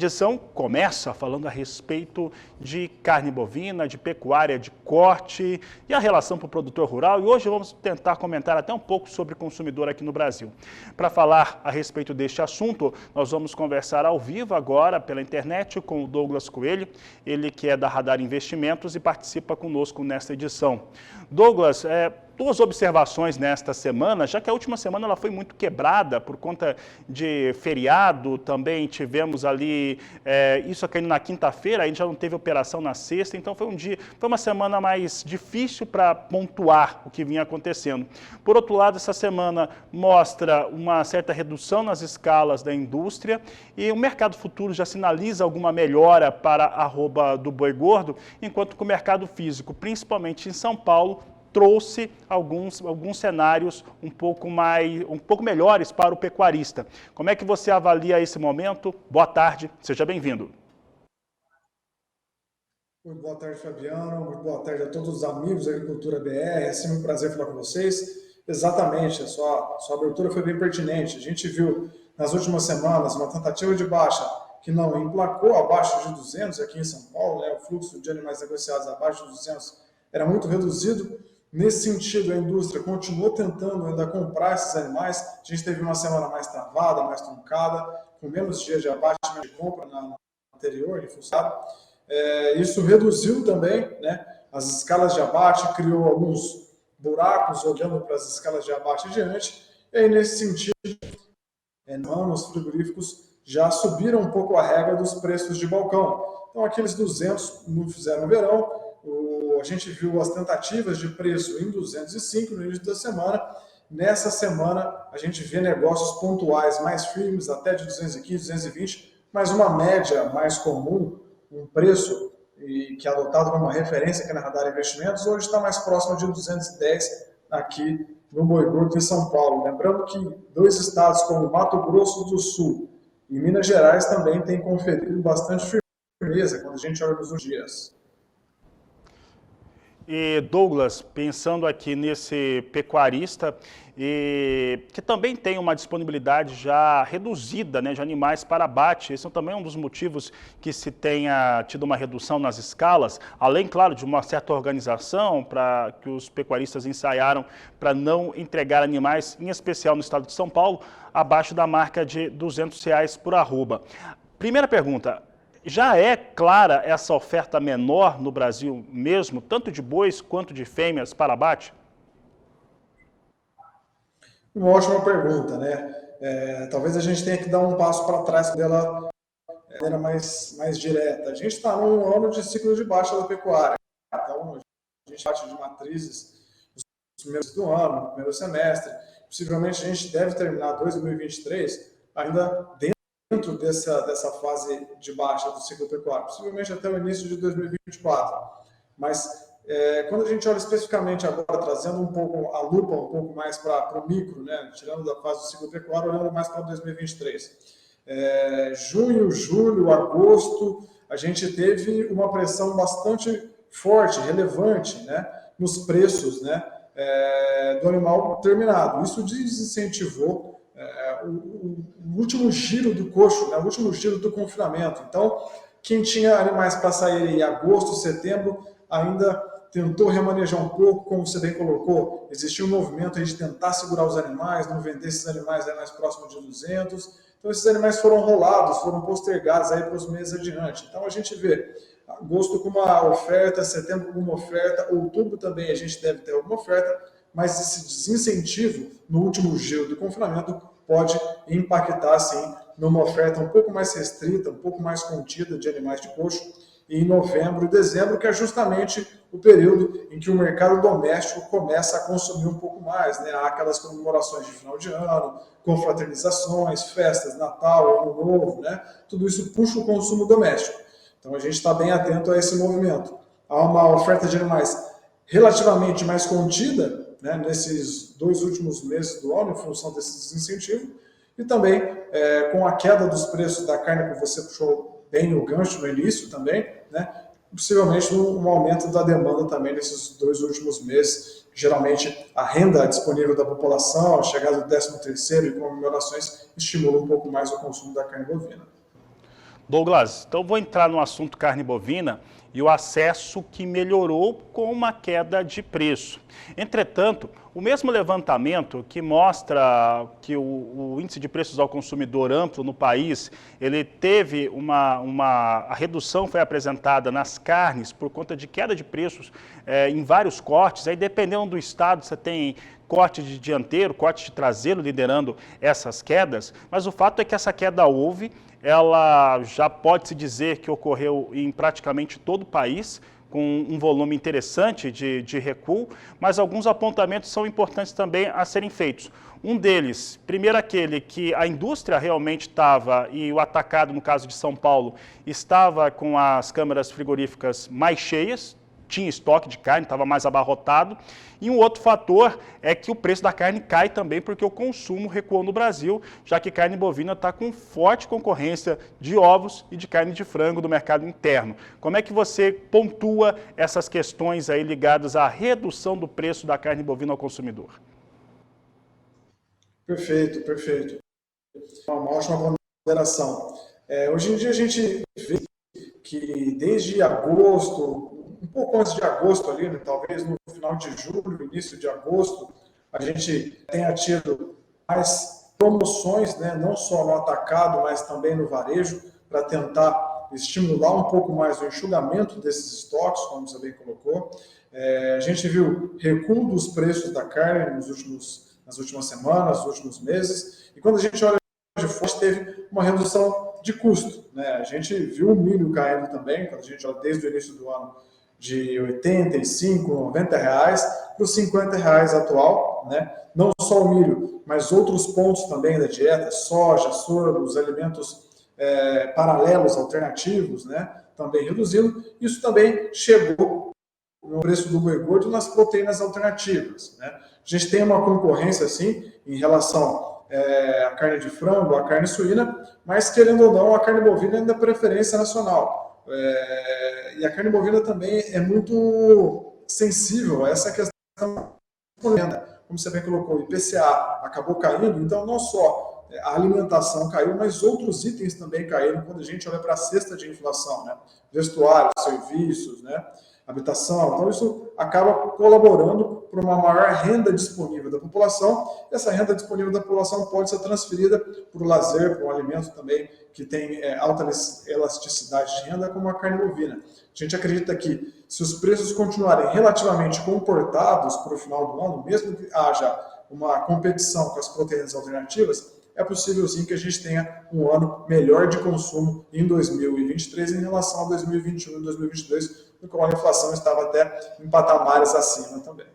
edição começa falando a respeito de carne bovina, de pecuária de corte e a relação para o produtor rural. E hoje vamos tentar comentar até um pouco sobre o consumidor aqui no Brasil. Para falar a respeito deste assunto, nós vamos conversar ao vivo agora pela internet com o Douglas Coelho, ele que é da Radar Investimentos e participa conosco nesta edição. Douglas, duas observações nesta semana, já que a última semana ela foi muito quebrada por conta de feriado, também tivemos ali, isso caindo na quinta-feira, a gente já não teve operação na sexta, então foi uma semana mais difícil para pontuar o que vinha acontecendo. Por outro lado, essa semana mostra uma certa redução nas escalas da indústria e o mercado futuro já sinaliza alguma melhora para a arroba do boi gordo, enquanto que o mercado físico, principalmente em São Paulo, trouxe alguns cenários um pouco melhores para o pecuarista. Como é que você avalia esse momento? Boa tarde, seja bem-vindo. Muito boa tarde, Fabiano. Muito boa tarde a todos os amigos da Agricultura BR. É sempre um prazer falar com vocês. Exatamente, a sua abertura foi bem pertinente. A gente viu nas últimas semanas uma tentativa de baixa que não emplacou abaixo de 200 aqui em São Paulo, né? O fluxo de animais negociados abaixo de 200 era muito reduzido. Nesse sentido, a indústria continuou tentando ainda comprar esses animais. A gente teve uma semana mais travada, mais truncada, com menos dias de abate de compra na anterior, isso reduziu também, né, as escalas de abate, criou alguns buracos olhando para as escalas de abate adiante. E aí, nesse sentido, os frigoríficos já subiram um pouco a regra dos preços de balcão. Então, aqueles 200 não fizeram verão. A gente viu as tentativas de preço em 205 no início da semana. Nessa semana, a gente vê negócios pontuais mais firmes, até de 215, 220, mas uma média mais comum, um preço que é adotado como uma referência aqui na Radar Investimentos, hoje está mais próximo de 210 aqui no boi gordo em São Paulo. Lembrando que dois estados como Mato Grosso do Sul e Minas Gerais também têm conferido bastante firmeza quando a gente olha nos dias. E Douglas, pensando aqui nesse pecuarista, que também tem uma disponibilidade já reduzida, né, de animais para abate, esse é também um dos motivos que se tenha tido uma redução nas escalas, além, claro, de uma certa organização para que os pecuaristas ensaiaram para não entregar animais, em especial no estado de São Paulo, abaixo da marca de R$200 por arroba. Primeira pergunta. Já é clara essa oferta menor no Brasil mesmo, tanto de bois quanto de fêmeas para abate? Uma ótima pergunta, né? Talvez a gente tenha que dar um passo para trás dela de maneira mais direta. A gente está num ano de ciclo de baixa da pecuária. Então, a gente bate de matrizes nos primeiros do ano, no primeiro semestre. Possivelmente a gente deve terminar 2023 ainda dentro dessa fase de baixa do ciclo pecuário, possivelmente até o início de 2024. Mas quando a gente olha especificamente agora, trazendo um pouco a lupa um pouco mais para o micro, né, tirando da fase do ciclo pecuário, olhando mais para 2023. Junho, julho, agosto, a gente teve uma pressão bastante forte, relevante, né, nos preços, né, do animal terminado. Isso desincentivou o último giro do coxo, né, o último giro do confinamento. Então, quem tinha animais para sair em agosto, setembro, ainda tentou remanejar um pouco, como você bem colocou. Existia um movimento aí de tentar segurar os animais, não vender esses animais mais próximos de 200. Então, esses animais foram rolados, foram postergados aí para os meses adiante. Então, a gente vê agosto com uma oferta, setembro com uma oferta, outubro também a gente deve ter alguma oferta, mas esse desincentivo no último giro do confinamento pode impactar, sim, numa oferta um pouco mais restrita, um pouco mais contida de animais de coxo em novembro e dezembro, que é justamente o período em que o mercado doméstico começa a consumir um pouco mais, né? Há aquelas comemorações de final de ano, confraternizações, festas, Natal, Ano Novo, né? Tudo isso puxa o consumo doméstico. Então a gente está bem atento a esse movimento. Há uma oferta de animais relativamente mais contida, né, nesses 2 últimos meses do ano, em função desse desincentivo, e também com a queda dos preços da carne, que você puxou bem o gancho no início também, né, possivelmente um aumento da demanda também nesses 2 últimos meses. Geralmente a renda disponível da população, a chegada do 13º e comemorações estimulam um pouco mais o consumo da carne bovina. Douglas, então vou entrar no assunto carne bovina e o acesso que melhorou com uma queda de preço. Entretanto, o mesmo levantamento que mostra que o índice de preços ao consumidor amplo no país, ele teve a redução foi apresentada nas carnes por conta de queda de preços em vários cortes. Aí dependendo do estado, você tem corte de dianteiro, corte de traseiro liderando essas quedas, mas o fato é que essa queda houve, ela já pode-se dizer que ocorreu em praticamente todo o país, com um volume interessante de recuo, mas alguns apontamentos são importantes também a serem feitos. Um deles, primeiro aquele que a indústria realmente estava, e o atacado, no caso de São Paulo, estava com as câmaras frigoríficas mais cheias, tinha estoque de carne, estava mais abarrotado. E um outro fator é que o preço da carne cai também porque o consumo recuou no Brasil, já que carne bovina está com forte concorrência de ovos e de carne de frango do mercado interno. Como é que você pontua essas questões aí ligadas à redução do preço da carne bovina ao consumidor? Perfeito, perfeito. Uma ótima ponderação. Hoje em dia a gente vê que desde agosto, um pouco antes de agosto ali, né, talvez no final de julho, início de agosto, a gente tenha tido mais promoções, né, não só no atacado, mas também no varejo, para tentar estimular um pouco mais o enxugamento desses estoques, como você bem colocou. A gente viu recuo dos preços da carne nas últimas semanas, nos últimos meses, e quando a gente olha de fora, teve uma redução de custo, né? A gente viu o milho caindo também, quando a gente olha desde o início do ano, de R$ 85, R$ 90 para os R$ 50 atual, né? Não só o milho, mas outros pontos também da dieta, soja, sorgo, os alimentos paralelos, alternativos, né? Também reduzindo. Isso também chegou no preço do boi gordo nas proteínas alternativas, né? A gente tem uma concorrência, assim, em relação a carne de frango, a carne suína, mas querendo ou não, a carne bovina ainda é preferência nacional. E a carne bovina também é muito sensível a essa questão de renda. Como você bem colocou, o IPCA acabou caindo, então não só a alimentação caiu, mas outros itens também caíram quando a gente olha para a cesta de inflação, né? Vestuário, serviços, né? Habitação. Então, isso acaba colaborando para uma maior renda disponível da população. Essa renda disponível da população pode ser transferida para o lazer, para um alimento também que tem alta elasticidade de renda, como a carne bovina. A gente acredita que, se os preços continuarem relativamente comportados para o final do ano, mesmo que haja uma competição com as proteínas alternativas, é possível sim que a gente tenha um ano melhor de consumo em 2023 em relação a 2021 e 2022, no qual a inflação estava até em patamares acima também.